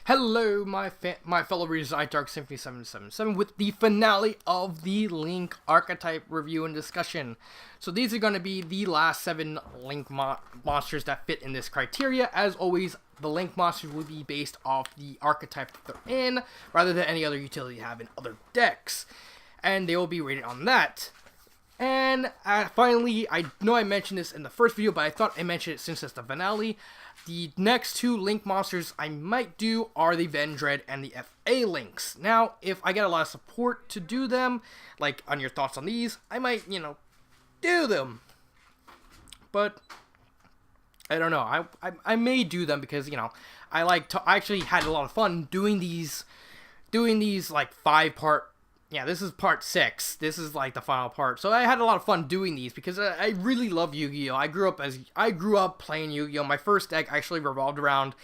Hello, my fellow readers. Dark Symphony 777 with the finale of the Link archetype review and discussion. So these are going to be the last 7 Link monsters that fit in this criteria. As always, the Link monsters will be based off the archetype that they're in, rather than any other utility you have in other decks, and they will be rated on that. And finally, I know I mentioned this in the first video, but I thought I mentioned it since it's the finale. The next 2 Link monsters I might do are the Vendread and the FA Links. Now, if I get a lot of support to do them, like on your thoughts on these, I might, do them. But I don't know. I may do them because, I actually had a lot of fun doing these like 5-part. Yeah, this is part 6. This is like the final part. So I had a lot of fun doing these because I really love Yu-Gi-Oh! I grew up playing Yu-Gi-Oh! My first deck actually revolved around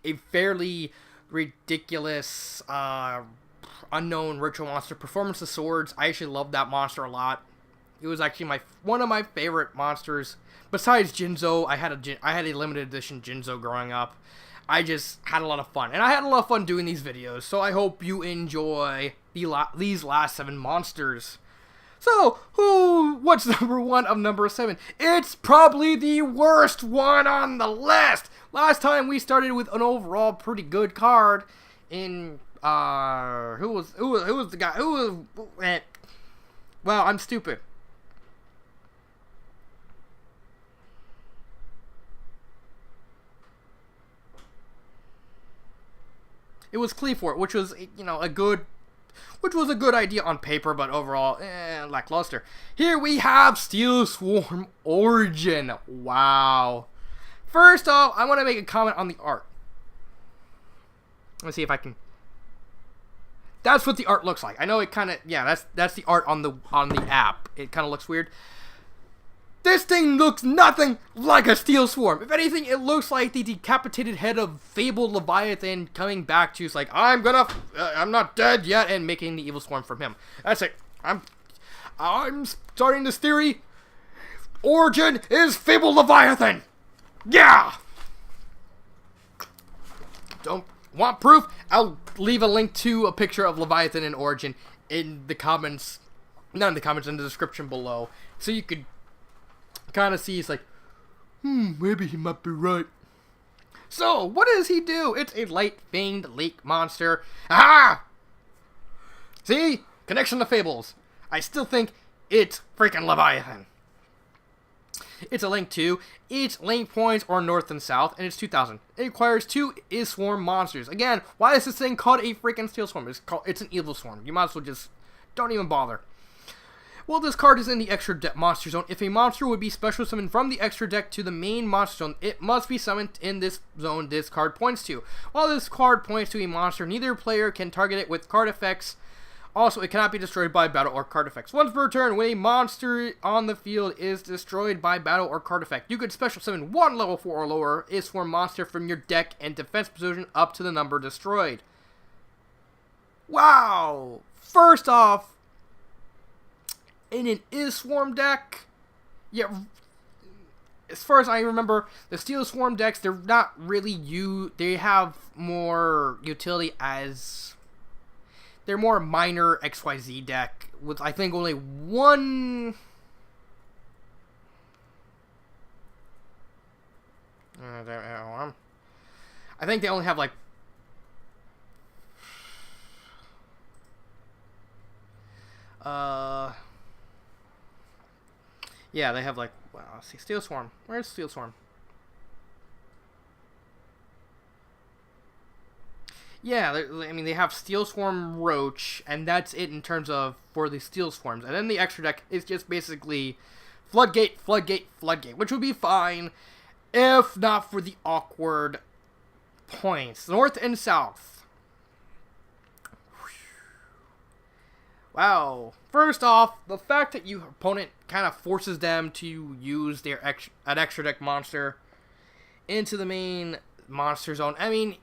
a fairly ridiculous, unknown ritual monster, Performance of Swords. I actually loved that monster a lot. It was actually one of my favorite monsters. Besides Jinzo, I had a limited edition Jinzo growing up. I just had a lot of fun, and I had a lot of fun doing these videos, so I hope you enjoy these last 7 monsters. So, what's number 1 of number 7? It's probably the worst one on the list! Last time we started with an overall pretty good card in, who was the guy, well, I'm stupid. It was Cleafort, which was, a good idea on paper, but overall, lackluster. Here we have Steel Swarm Origin. Wow. First off, I want to make a comment on the art. Let's see if I can. That's what the art looks like. I know it kind of, that's the art on the app. It kind of looks weird. This thing looks nothing like a Steel Swarm. If anything, it looks like the decapitated head of fabled Leviathan coming back to, like, I'm not dead yet, and making the evil swarm from him. That's it. I'm starting this theory. Origin is fabled Leviathan. Yeah. Don't want proof? I'll leave a link to a picture of Leviathan and Origin in the comments, not in the comments, in the description below, so you could kind of see. It's like, maybe he might be right. So, what does he do? It's a light fanged lake monster. Ah! See? Connection to Fables. I still think it's freaking Leviathan. It's a link to its lane points or north and south, and it's 2000. It requires 2 Is Swarm monsters. Again, why is this thing called a freaking Steel Swarm? It's an evil swarm. You might as well just don't even bother. Well, this card is in the extra deck monster zone. If a monster would be special summoned from the extra deck to the main monster zone, it must be summoned in this zone this card points to. While this card points to a monster, neither player can target it with card effects. Also, it cannot be destroyed by battle or card effects. Once per turn, when a monster on the field is destroyed by battle or card effect, you could special summon 1 level 4 or lower Is Swarm monster from your deck and defense position up to the number destroyed. Wow! First off, in an Is Swarm deck, as far as I remember, the Steel Swarm decks, they're not really they have more utility as, they're more minor XYZ deck, with I think only one, I think they only have like, yeah, they have like, well, let's see, Steel Swarm. Where's Steel Swarm? Yeah, they have Steel Swarm Roach, and that's it in terms of for the Steel Swarms. And then the extra deck is just basically Floodgate, Floodgate, Floodgate, which would be fine if not for the awkward points. North and South. Wow. First off, the fact that your opponent kind of forces them to use an extra deck monster into the main monster zone. I mean,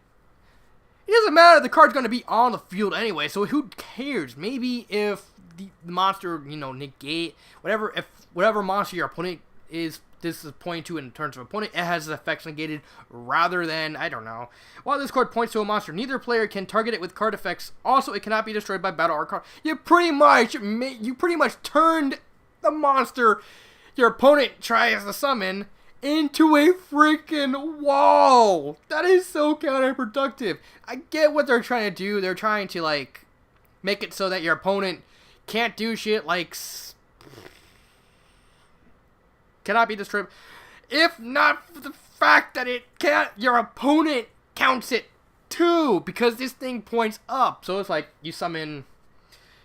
it doesn't matter. The card's going to be on the field anyway, so who cares? Maybe if the monster, negate whatever monster your opponent is this is pointing to in terms of opponent. It has its effects negated rather than, I don't know. While this card points to a monster, neither player can target it with card effects. Also, it cannot be destroyed by battle or card. You pretty much turned the monster your opponent tries to summon into a freaking wall. That is so counterproductive. I get what they're trying to do. They're trying to, like, make it so that your opponent can't do shit like cannot be destroyed. If not for the fact that it can't, your opponent counts it too, because this thing points up. So it's like you summon,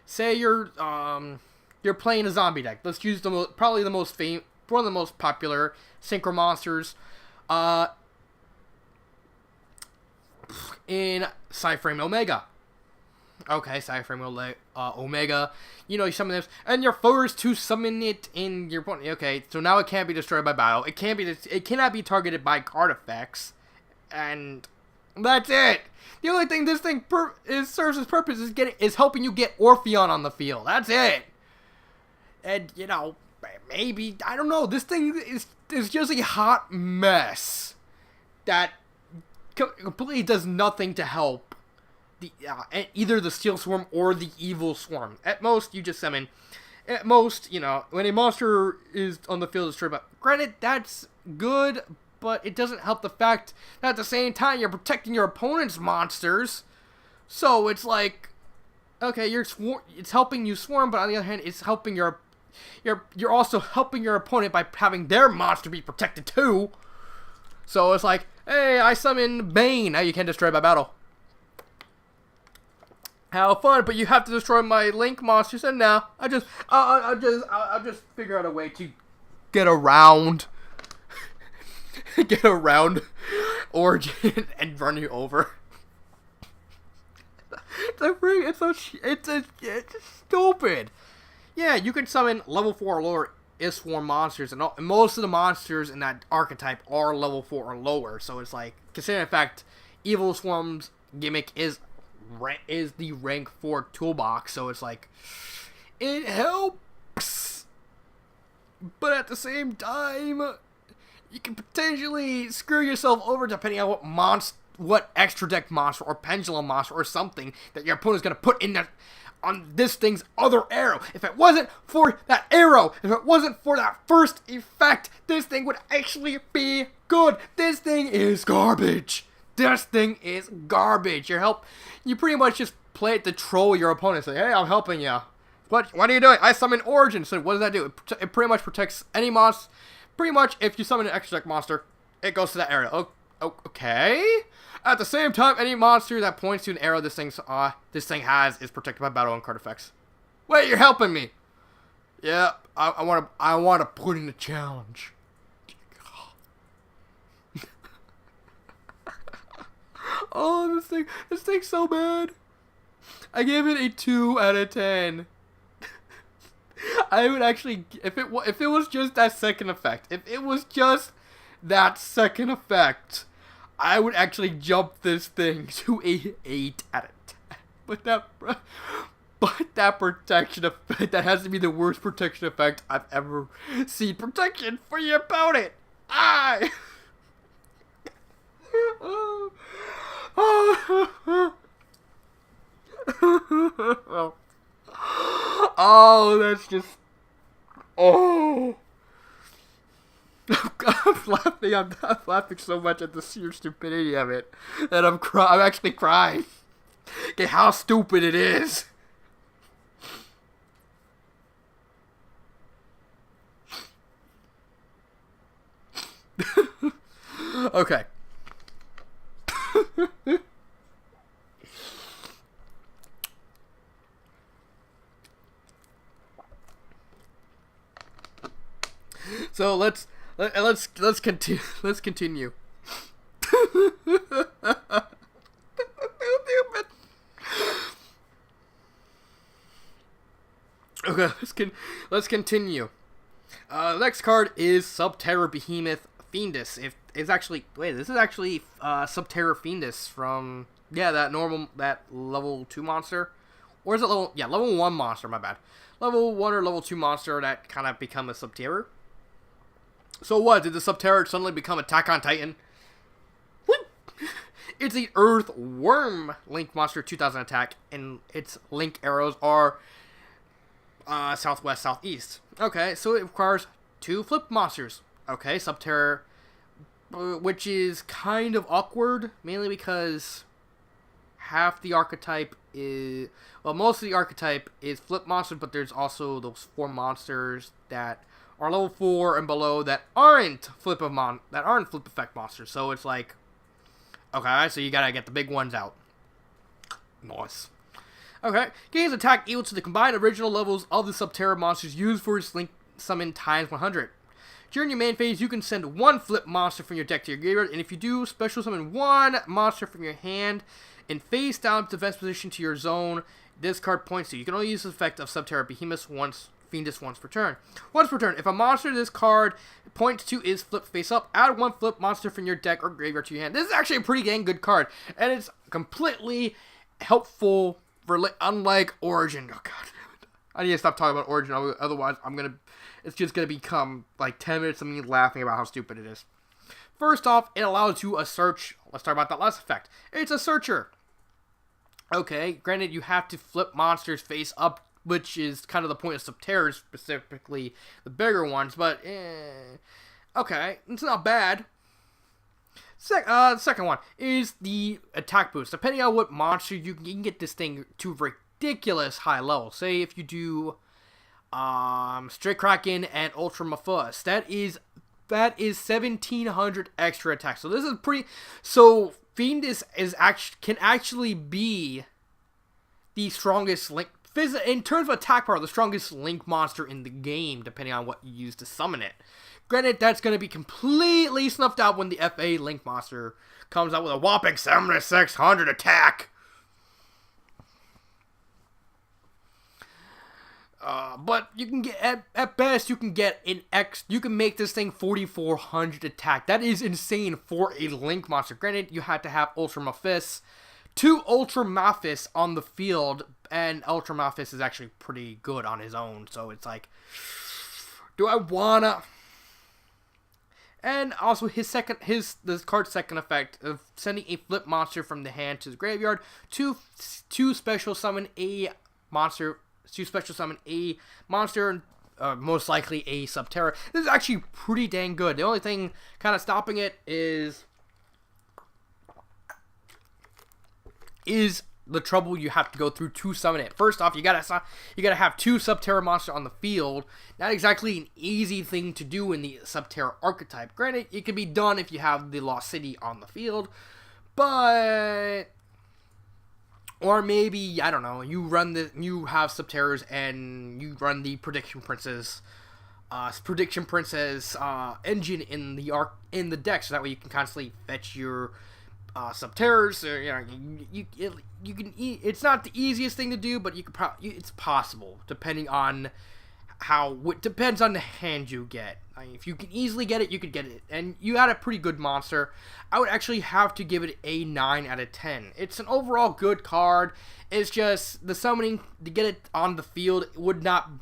say you're playing a zombie deck. Let's use probably the most one of the most popular synchro monsters in Cyframe Omega. Okay, Cyframe Omega. You know, you summon this, and you're forced to summon it in your opponent. Okay, so now it can't be destroyed by battle. It cannot be targeted by card effects, and that's it. The only thing this thing serves its purpose is helping you get Orpheon on the field. That's it. And you know, maybe, I don't know. This thing is just a hot mess that completely does nothing to help either the Steel Swarm or the Evil Swarm. At most, you just summon. At most, you know, when a monster is on the field destroyed, but granted, that's good, but it doesn't help the fact that at the same time you're protecting your opponent's monsters. So it's like, okay, it's helping you swarm, but on the other hand, it's helping you're also helping your opponent by having their monster be protected too. So it's like, hey, I summon Bane. Now you can't destroy by battle. How fun, but you have to destroy my Link monsters, and now I'll just figure out a way to get around Origin and run you over. It's stupid. Yeah, you can summon level 4 or lower Swarm monsters, and most of the monsters in that archetype are level 4 or lower. So it's like, considering the fact Evil Swarm's gimmick is the rank 4 toolbox, so it's like, it helps, but at the same time, you can potentially screw yourself over depending on what extra deck monster or pendulum monster or something that your opponent's gonna put in that on this thing's other arrow. If it wasn't for that arrow, if it wasn't for that first effect, this thing would actually be good. This thing is garbage. This thing is garbage. You pretty much just play it to troll your opponent. Say, hey, I'm helping you. What are you doing? I summon Origin. So what does that do? It pretty much protects any monster. Pretty much, if you summon an extra deck monster, it goes to that area. Okay. At the same time, any monster that points to an arrow this thing has is protected by battle and card effects. Wait, you're helping me. Yeah, I want to put in a challenge. Oh, this thing's so bad. I gave it a 2 out of 10. I would actually, if it was just that second effect, I would actually jump this thing to a 8 out of 10. But that protection effect, that has to be the worst protection effect I've ever seen. Protection for your opponent. Oh, that's just... Oh. I'm laughing so much at the sheer stupidity of it that I'm actually crying. Okay, how stupid it is. Okay. So let's continue. Let's continue. Okay, let's continue. The next card is Subterror Behemoth Fiendus. This is actually Subterror Fiendus from that level 2 monster, or is it level 1 monster? My bad. Level 1 or level 2 monster that kind of become a Subterror. So what? Did the Subterror suddenly become Attack on Titan? Whoop. It's the Earthworm Link Monster 2000 attack, and its Link arrows are southwest, southeast. Okay, so it requires 2 flip monsters. Okay, Subterror, which is kind of awkward, mainly because half the archetype is, well, most of the archetype is flip monsters, but there's also those 4 monsters that are level 4 and below that aren't flip effect monsters. So it's like, okay, so you gotta get the big ones out. Nice. Okay, gains attack equal to the combined original levels of the Subterror monsters used for its Link summon times 100. During your main phase, you can send 1 flip monster from your deck to your graveyard, and if you do, special summon 1 monster from your hand and face down defense position to your zone. This card points to. You can only use the effect of Subterror Behemoth once, Fiendus once per turn. Once per turn, if a monster this card points to is flip face up, add 1 flip monster from your deck or graveyard to your hand. This is actually a pretty dang good card, and it's completely helpful for, unlike Origin. Oh god, I need to stop talking about Origin, otherwise it's just gonna become like 10 minutes of me laughing about how stupid it is. First off, it allows you a search. Let's talk about that last effect. It's a searcher. Okay, granted you have to flip monsters face up, which is kind of the point of Subterror, specifically the bigger ones, but okay, it's not bad. Second one is the attack boost. Depending on what monster you can get this thing to ridiculous high level. Say if you do Straight Kraken and Ultra Mafus, that is 1700 extra attack. So this is pretty. So Fiendus can actually be the strongest Link. In terms of attack power, the strongest Link monster in the game, depending on what you use to summon it. Granted, that's going to be completely snuffed out when the FA Link monster comes out with a whopping 7600 attack. But you can get, at best, you can get you can make this thing 4400 attack. That is insane for a Link monster. Granted, you had to have Ultra Mafis, 2 Ultra Mafis on the field, and Ultra Mafis is actually pretty good on his own, so it's like, do I wanna? And also this card's second effect of sending a flip monster from the hand to the graveyard to special summon a monster. To special summon a monster, most likely a Subterror. This is actually pretty dang good. The only thing kind of stopping it is the trouble you have to go through to summon it. First off, you gotta have 2 Subterror monsters on the field. Not exactly an easy thing to do in the Subterror archetype. Granted, it can be done if you have the Lost City on the field, but. Or maybe, I don't know, you have Subterrors and you run the Prediction Princess engine in the deck, so that way you can constantly fetch your Subterrors. You can. It's not the easiest thing to do, but you can it's possible, depending on it depends on the hand you get. I mean, if you can easily get it, you could get it. And you had a pretty good monster. I would actually have to give it a 9 out of 10. It's an overall good card. It's just the summoning to get it on the field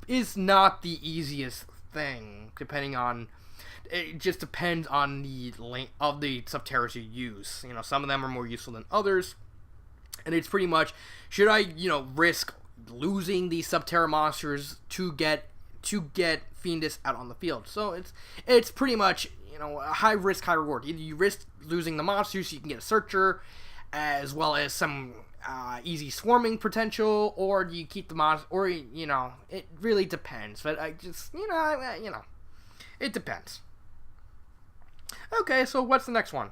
is not the easiest thing. It just depends on the length of the Subterrors you use. Some of them are more useful than others. And it's pretty much, should I, risk losing these Subterror monsters to get Fiendus out on the field? So it's pretty much, a high risk, high reward. Either you risk losing the monsters so you can get a searcher, as well as some easy swarming potential, or do you keep the monster, or it really depends. But I just it depends. Okay, so what's the next one?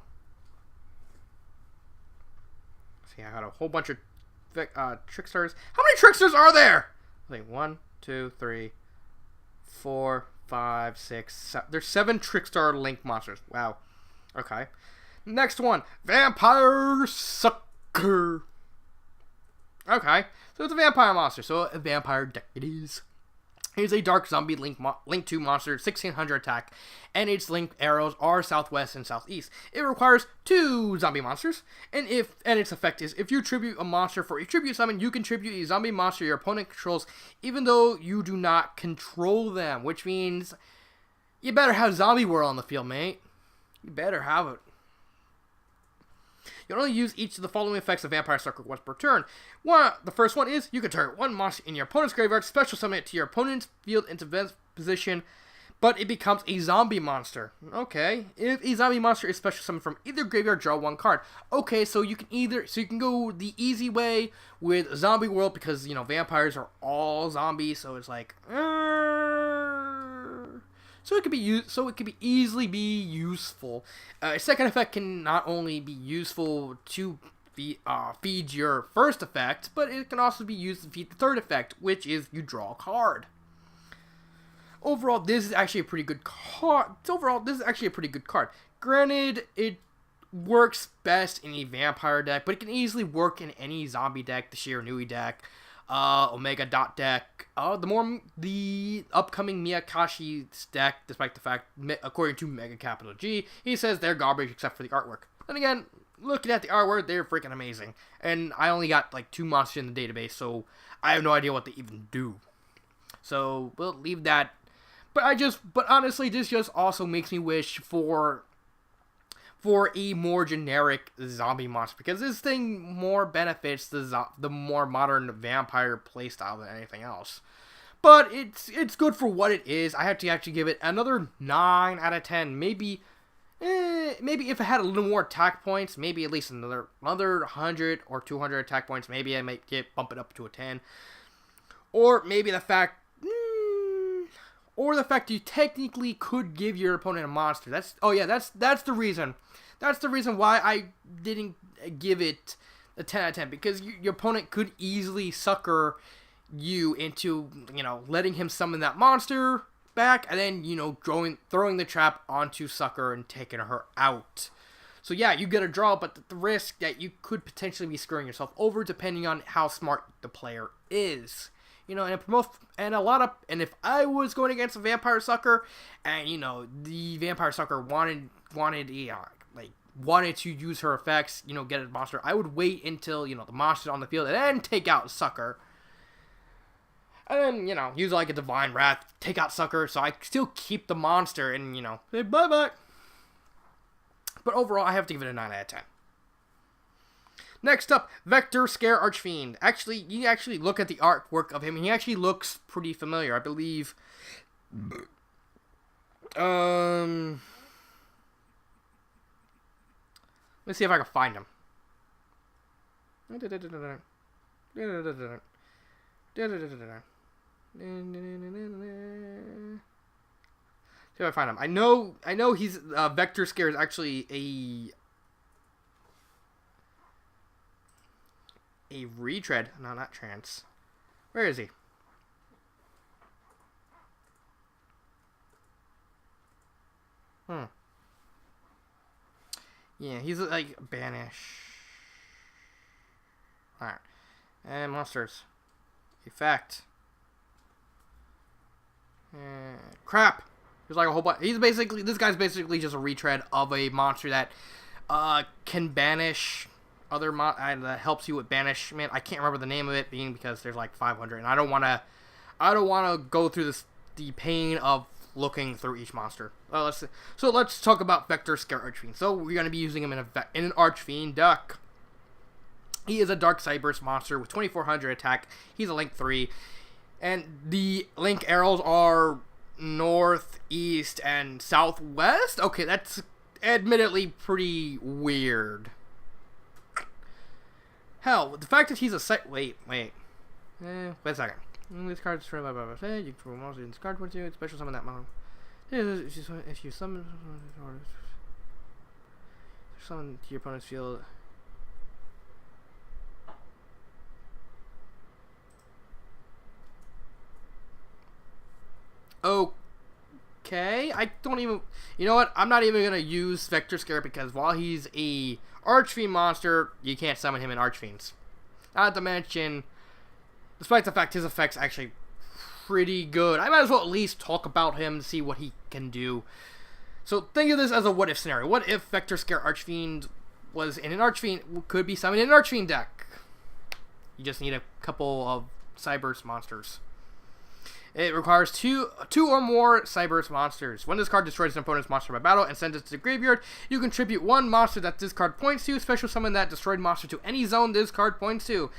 See, I got a whole bunch of tricksters. How many tricksters are there? Wait, 1, 2, 3, 4, 5, 6, 7. There's 7 Trickstar Link monsters. Wow. Okay. Next one. Vampire Sucker. Okay. So it's a vampire monster. So a vampire deck it is. Here's a Dark Zombie Link 2 monster, 1600 attack, and its Link arrows are southwest and southeast. It requires 2 zombie monsters, and its effect is, if you tribute a monster for a tribute summon, you can tribute a zombie monster your opponent controls, even though you do not control them, which means You better have Zombie World on the field, mate. You better have it. You can only use each of the following effects of Vampire Sucker once per turn. The first one is, you can target one monster in your opponent's graveyard, special summon it to your opponent's field into defense position, but it becomes a zombie monster. Okay. If a zombie monster is special summoned from either graveyard, draw one card. Okay, so you can go the easy way with Zombie World because, you know, vampires are all zombies, so it's like, so it could be easily be useful. A second effect can not only be useful to feed your first effect, but it can also be used to feed the third effect, which is you draw a card. Overall, this is actually a pretty good card. Granted, it works best in a vampire deck, but it can easily work in any zombie deck, the Shiranui deck, Omega Dot deck, the upcoming Miyakashi's deck, despite the fact, according to Mega Capital G, he says they're garbage except for the artwork. Then again, looking at the artwork, they're freaking amazing. And I only got like 2 monsters in the database, so I have no idea what they even do. So we'll leave that. But honestly, this just also makes me wish for a more generic zombie monster, because this thing more benefits the more modern vampire playstyle than anything else. But it's good for what it is. I have to actually give it another 9 out of 10. Maybe if it had a little more attack points, maybe at least another 100 or 200 attack points, maybe I might bump it up to a 10. Or maybe the fact you technically could give your opponent a monster. That's the reason. That's the reason why I didn't give it a 10 out of 10. Because your opponent could easily sucker you into, you know, letting him summon that monster back, and then, you know, throwing the trap onto Sucker and taking her out. So yeah, you get a draw, but the risk that you could potentially be screwing yourself over depending on how smart the player is. You know, and if I was going against a Vampire Sucker, and, you know, the Vampire Sucker wanted to use her effects, you know, get a monster, I would wait until, you know, the monster's on the field and then take out Sucker. And then, you know, use like a Divine Wrath, take out Sucker, so I still keep the monster and, you know, say bye-bye. But overall, I have to give it a 9 out of 10. Next up, Vector Scare Archfiend. Actually, you actually look at the artwork of him, and he actually looks pretty familiar. I believe. Let's see if I can find him. See if I find him. I know he's Vector Scare is actually a retread. No, not trance. Where is he? Yeah, he's like banish. Alright. And monsters. Effect. Crap. There's like a whole bunch. This guy's basically just a retread of a monster that can banish other that helps you with banishment. I can't remember the name of it because there's like 500, and I don't want to go through the pain of looking through each monster. Let's talk about Vector Scare Archfiend. So we're going to be using him in an Archfiend deck. He is a Dark Cyberse monster with 2400 attack. He's a Link 3, and the Link arrows are north, east, and southwest. Okay, that's admittedly pretty weird. Hell, the fact that he's a wait a second. This card is destroyed by you control monster in this card towards you. Special summon that monster. If you summon to your opponent's field. Okay, I don't even. You know what? I'm not even gonna use Vector Scare because while he's a Archfiend monster, you can't summon him in Archfiends. Not to mention, despite the fact his effect's actually pretty good, I might as well at least talk about him to see what he can do. So think of this as a what if scenario. What if Vector Scare Archfiend was in an Archfiend, could be summoned in an Archfiend deck? You just need a couple of Cyberse monsters. It requires two or more Cyberse monsters. When this card destroys an opponent's monster by battle and sends it to the graveyard, you contribute one monster that this card points to. Special summon that destroyed monster to any zone this card points to.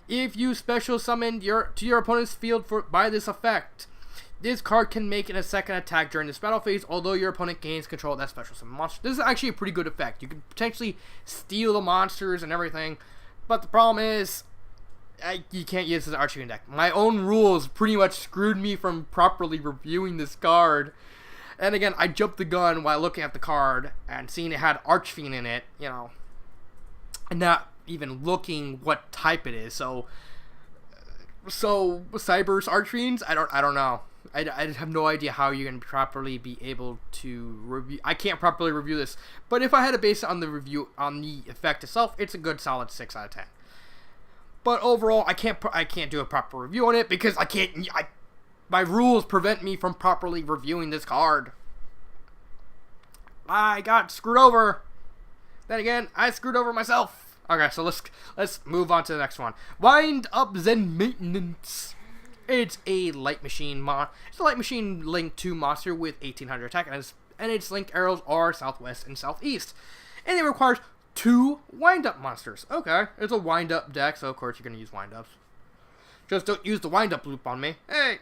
If you special summoned to your opponent's field by this effect, this card can make a second attack during this battle phase, although your opponent gains control of that special summon monster. This is actually a pretty good effect. You can potentially steal the monsters and everything, but the problem is, you can't use this Archetypal deck. My own rules pretty much screwed me from properly reviewing this card. And again, I jumped the gun while looking at the card and seeing it had Archfiend in it, you know, and not even looking what type it is. So Cyberse Archfiends, I don't know. I have no idea how you can properly be able to review. I can't properly review this, but if I had to base it on the review on the effect itself, it's a good solid 6 out of 10. But overall, I can't do a proper review on it because my rules prevent me from properly reviewing this card. I got screwed over. Then again, I screwed over myself. Okay, so let's move on to the next one. Wind Up Zen Maintenance. It's a light machine It's a light machine Link 2 monster with 1800 attack, and its link arrows are southwest and southeast, and it requires 2 wind-up monsters. Okay, it's a wind-up deck, so of course you're going to use wind-ups. Just don't use the wind-up loop on me. Hey!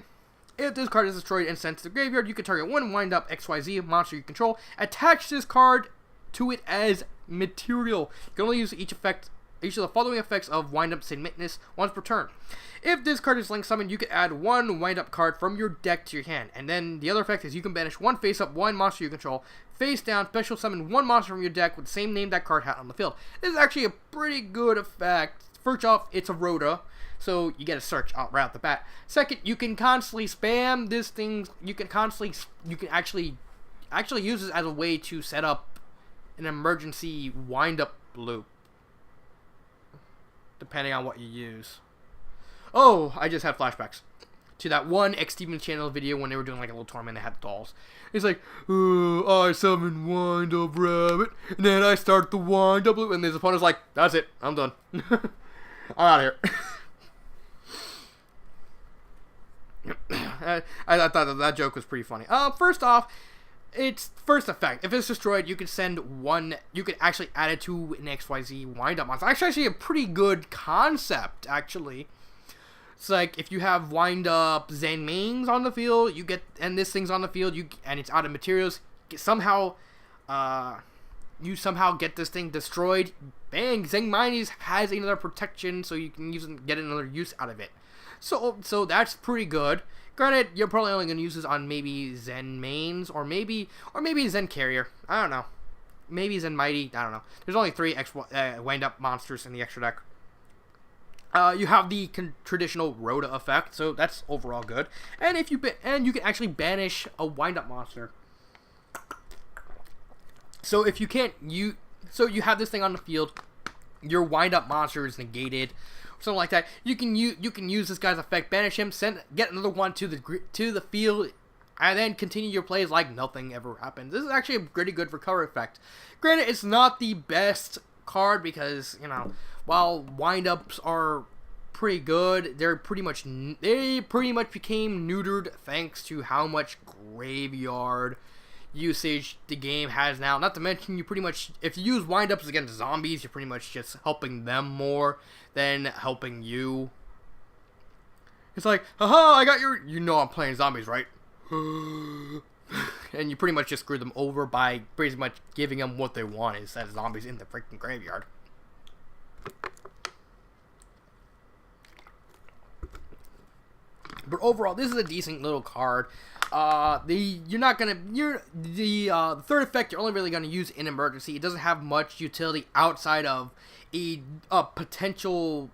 If this card is destroyed and sent to the graveyard, you can target one wind-up XYZ monster you control, attach this card to it as material. You can only use each of the following effects of wind-up Zen Maintenance once per turn. If this card is link summoned, you can add one wind-up card from your deck to your hand. And then the other effect is you can banish one face-up, one monster you control. Face down, special summon one monster from your deck with the same name that card had on the field. This is actually a pretty good effect. First off, it's a Rhoda, so you get a search right off the bat. Second, you can constantly spam this thing. You can actually use this as a way to set up an emergency wind-up loop, depending on what you use. Oh, I just had flashbacks to that one X Stevens channel video when they were doing like a little tournament. They had the dolls. It's like, I summon Wind Up Rabbit, and then I start the Wind Up loop, and his opponent's like, that's it, I'm done. I'm out of here. I thought that joke was pretty funny. First off, its first effect. If it's destroyed, you can send one. You can actually add it to an XYZ wind-up monster. Actually, a pretty good concept. Actually, it's like if you have wind-up Zen Mains on the field, and this thing's on the field, and it's out of materials. Somehow get this thing destroyed. Bang! Zen Mains has another protection, so you can get another use out of it. So that's pretty good. Granted, you're probably only going to use this on maybe Zen Mains, or maybe Zen Carrier. I don't know. Maybe Zen Mighty. I don't know. There's only 3 wind-up monsters in the extra deck. You have the traditional Rhoda effect, so that's overall good. And you can actually banish a wind-up monster. So if you can't, you have this thing on the field, your wind-up monster is negated. Something like that. You can use this guy's effect, banish him, get another one to the field, and then continue your plays like nothing ever happened. This is actually a pretty good recovery effect. Granted, it's not the best card because, you know, while wind-ups are pretty good, they pretty much became neutered thanks to how much graveyard usage the game has now. Not to mention, if you use wind-ups against zombies, you're pretty much just helping them more than helping you. It's like, haha, I got your... You know I'm playing zombies, right? And you pretty much just screw them over by pretty much giving them what they want instead of zombies in the freaking graveyard. But overall, this is a decent little card. The third effect you're only really gonna use in emergency. It doesn't have much utility outside of a potential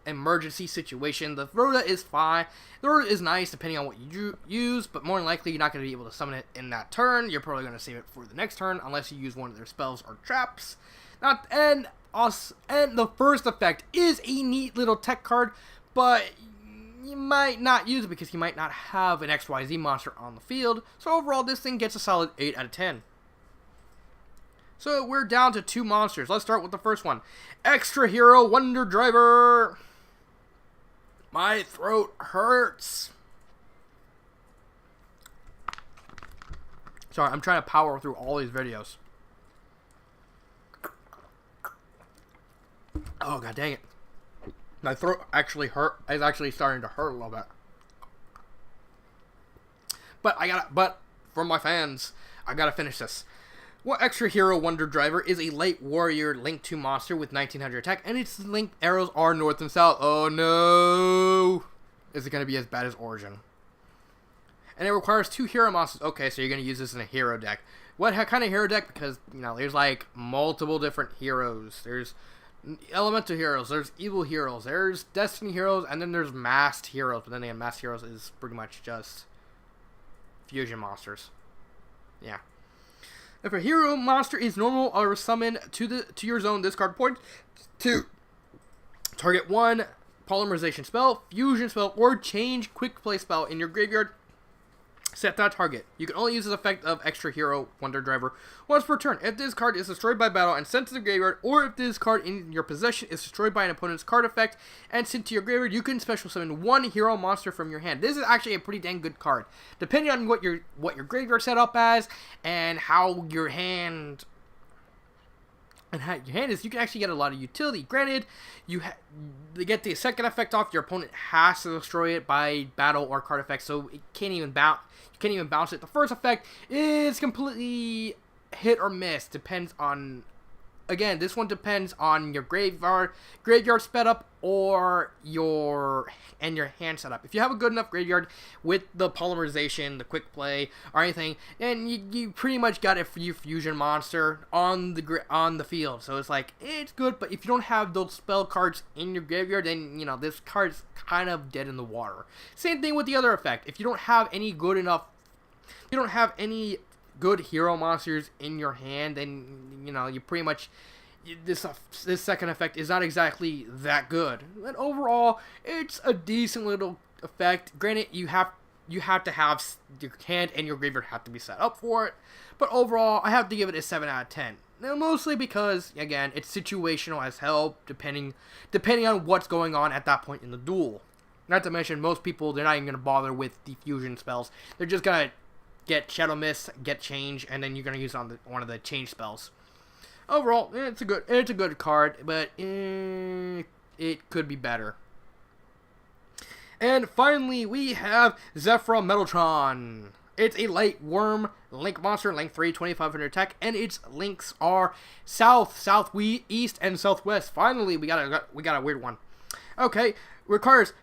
emergency situation. The Rhoda is fine. The Rhoda is nice depending on what you use, but more than likely you're not gonna be able to summon it in that turn. You're probably gonna save it for the next turn unless you use one of their spells or traps. And the first effect is a neat little tech card, but you might not use it because you might not have an XYZ monster on the field. So overall, this thing gets a solid 8 out of 10. So we're down to 2 monsters. Let's start with the first one. Extra Hero Wonder Driver. My throat hurts. Sorry, I'm trying to power through all these videos. Oh, god dang it. My throat actually hurt. It's actually starting to hurt a little bit. But for my fans, I gotta finish this. What Extra Hero Wonder Driver is a light warrior Link 2 monster with 1900 attack, and its Link arrows are north and south. Oh no! Is it gonna be as bad as Origin? And it requires 2 hero monsters. Okay, so you're gonna use this in a hero deck. What kind of hero deck? Because, you know, there's like multiple different heroes. There's elemental heroes, there's evil heroes, there's destiny heroes, and then there's masked heroes. But then again, masked heroes is pretty much just fusion monsters. Yeah. If a hero monster is normal or summoned to your zone, discard points to target 1 polymerization spell, fusion spell, or change quick play spell in your graveyard. Set that target. You can only use this effect of Extra Hero Wonder Driver once per turn. If this card is destroyed by battle and sent to the graveyard, or if this card in your possession is destroyed by an opponent's card effect and sent to your graveyard, you can special summon 1 hero monster from your hand. This is actually a pretty dang good card, depending on what your graveyard set up as and how your hand is. You can actually get a lot of utility. Granted, you get the second effect off. Your opponent has to destroy it by battle or card effect, so it can't even bounce. You can't even bounce it. The first effect is completely hit or miss. Depends on. Again, this one depends on your graveyard setup or your hand setup. If you have a good enough graveyard with the polymerization, the quick play, or anything, then you pretty much got a free fusion monster on the field. So it's like, it's good, but if you don't have those spell cards in your graveyard, then, you know, this card's kind of dead in the water. Same thing with the other effect. If you don't have any good hero monsters in your hand, then, you know, you pretty much, this second effect is not exactly that good. But overall, it's a decent little effect. Granted, you have to have your hand and your graveyard have to be set up for it. But overall, I have to give it a 7 out of 10. Now, mostly because, again, it's situational as hell, depending on what's going on at that point in the duel. Not to mention, most people, they're not even going to bother with the fusion spells. They're just going to get Shadow Mist, get Change, and then you're going to use it on one of the Change spells. Overall, it's a good card, but it could be better. And finally, we have Zephyra Metaltron. It's a light worm Link monster, Link 3, 2500 attack, and its links are south, southeast, and southwest. Finally, we got a weird one. Okay, requires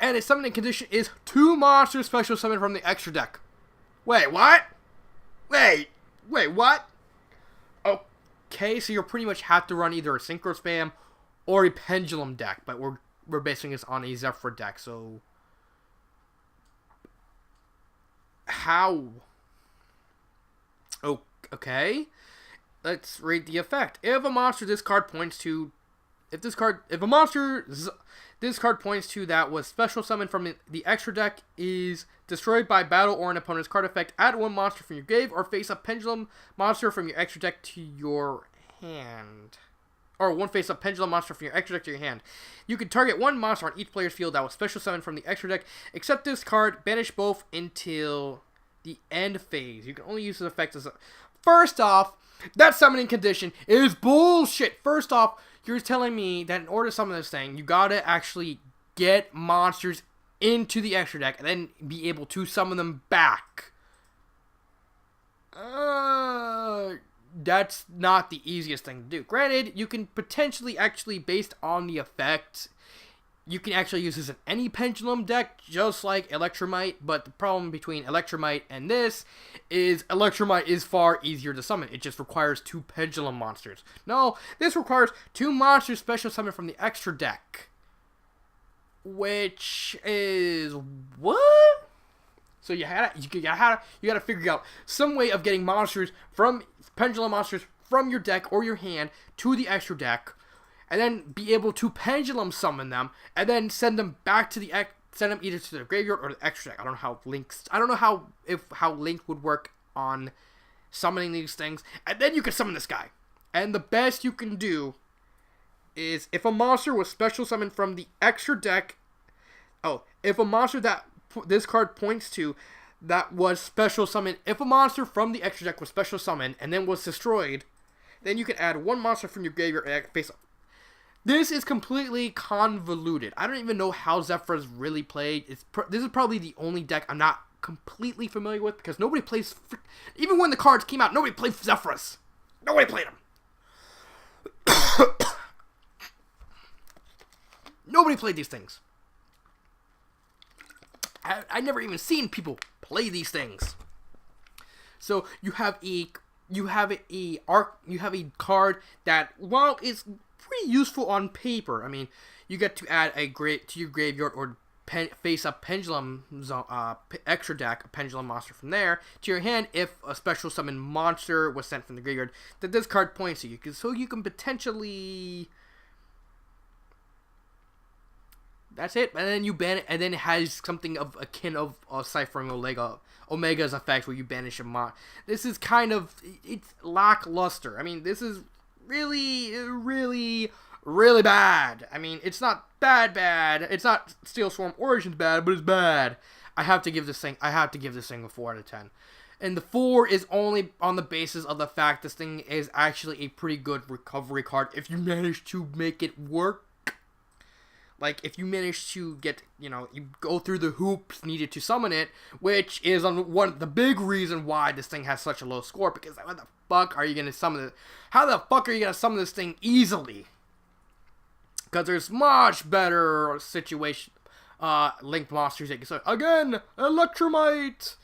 and its summoning condition is 2 monsters special summon from the extra deck. Wait, what? Wait, what? Okay, so you pretty much have to run either a Synchro Spam or a Pendulum deck, but we're basing this on a Zephyr deck, so how? Oh, okay. Let's read the effect. If a monster this card points to that was special summoned from the extra deck is destroyed by battle or an opponent's card effect, add 1 monster from your grave or face a pendulum monster from your extra deck to your hand. Or 1 face-up pendulum monster from your extra deck to your hand. You can target 1 monster on each player's field that was special summoned from the extra deck, except this card, banish both until the end phase. You can only use this effect as a... First off, that summoning condition is bullshit. First off, you're telling me that in order to summon this thing, you gotta actually get monsters into the extra deck and then be able to summon them back. That's not the easiest thing to do. Granted, you can potentially actually, based on the effect, you can actually use this in any pendulum deck, just like Electromite, but the problem between Electromite and this is Electromite is far easier to summon. It just requires 2 pendulum monsters. No, this requires 2 monsters special summoned from the extra deck. Which is... what? So you gotta figure out some way of getting pendulum monsters from your deck or your hand to the extra deck, and then be able to pendulum summon them, and then send them back to send them either to the graveyard or the extra deck. I don't know how Link would work on summoning these things, and then you can summon this guy. And the best you can do is if a monster was special summoned from the extra deck. If a monster that this card points to that was special summoned. If a monster from the extra deck was special summoned and then was destroyed, then you can add one monster from your graveyard face up. This is completely convoluted. I don't even know how Zephrys really played. This is probably the only deck I'm not completely familiar with, because nobody plays... Even when the cards came out, nobody played Zephrys. Nobody played them. Nobody played these things. I never even seen people play these things. So you have a card that, while it's pretty useful on paper, I mean, you get to add to your graveyard or face up pendulum extra deck, a pendulum monster from there to your hand if a special summon monster was sent from the graveyard that this card points to you, so you can potentially... That's it, and then you ban it, and then it has something of akin of Ciphering Omega's effect, where you banish a mon. This is kind of, it's lackluster. I mean, this is really, really, really bad. I mean, it's not bad. It's not Steel Swarm Origins bad, but it's bad. I have to give this thing a 4 out of 10. And the 4 is only on the basis of the fact this thing is actually a pretty good recovery card if you manage to make it work. Like, if you manage to get, you go through the hoops needed to summon it, which is the big reason why this thing has such a low score, because how the fuck are you going to summon it? How the fuck are you going to summon this thing easily? Because there's much better linked monsters that you can summon. Again, Electromite!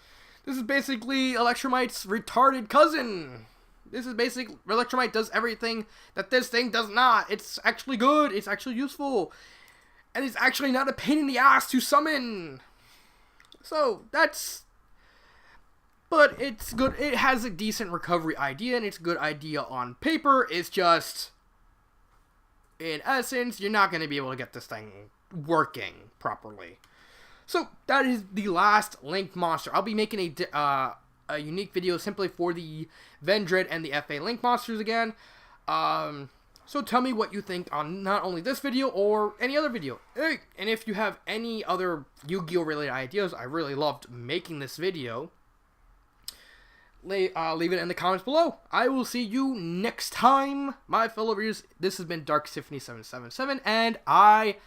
This is basically Electromite's retarded cousin. Electromite does everything that this thing does not. It's actually good. It's actually useful. And it's actually not a pain in the ass to summon. So, but it's good. It has a decent recovery idea, and it's a good idea on paper. It's just, in essence, you're not going to be able to get this thing working properly. So, that is the last linked monster. I'll be making a unique video simply for the Vendread and the FA link monsters again. So tell me what you think on not only this video or any other video. Hey, and if you have any other Yu-Gi-Oh related ideas, I really loved making this video. Leave it in the comments below. I will see you next time, my fellow viewers. This has been Dark Symphony 777, and I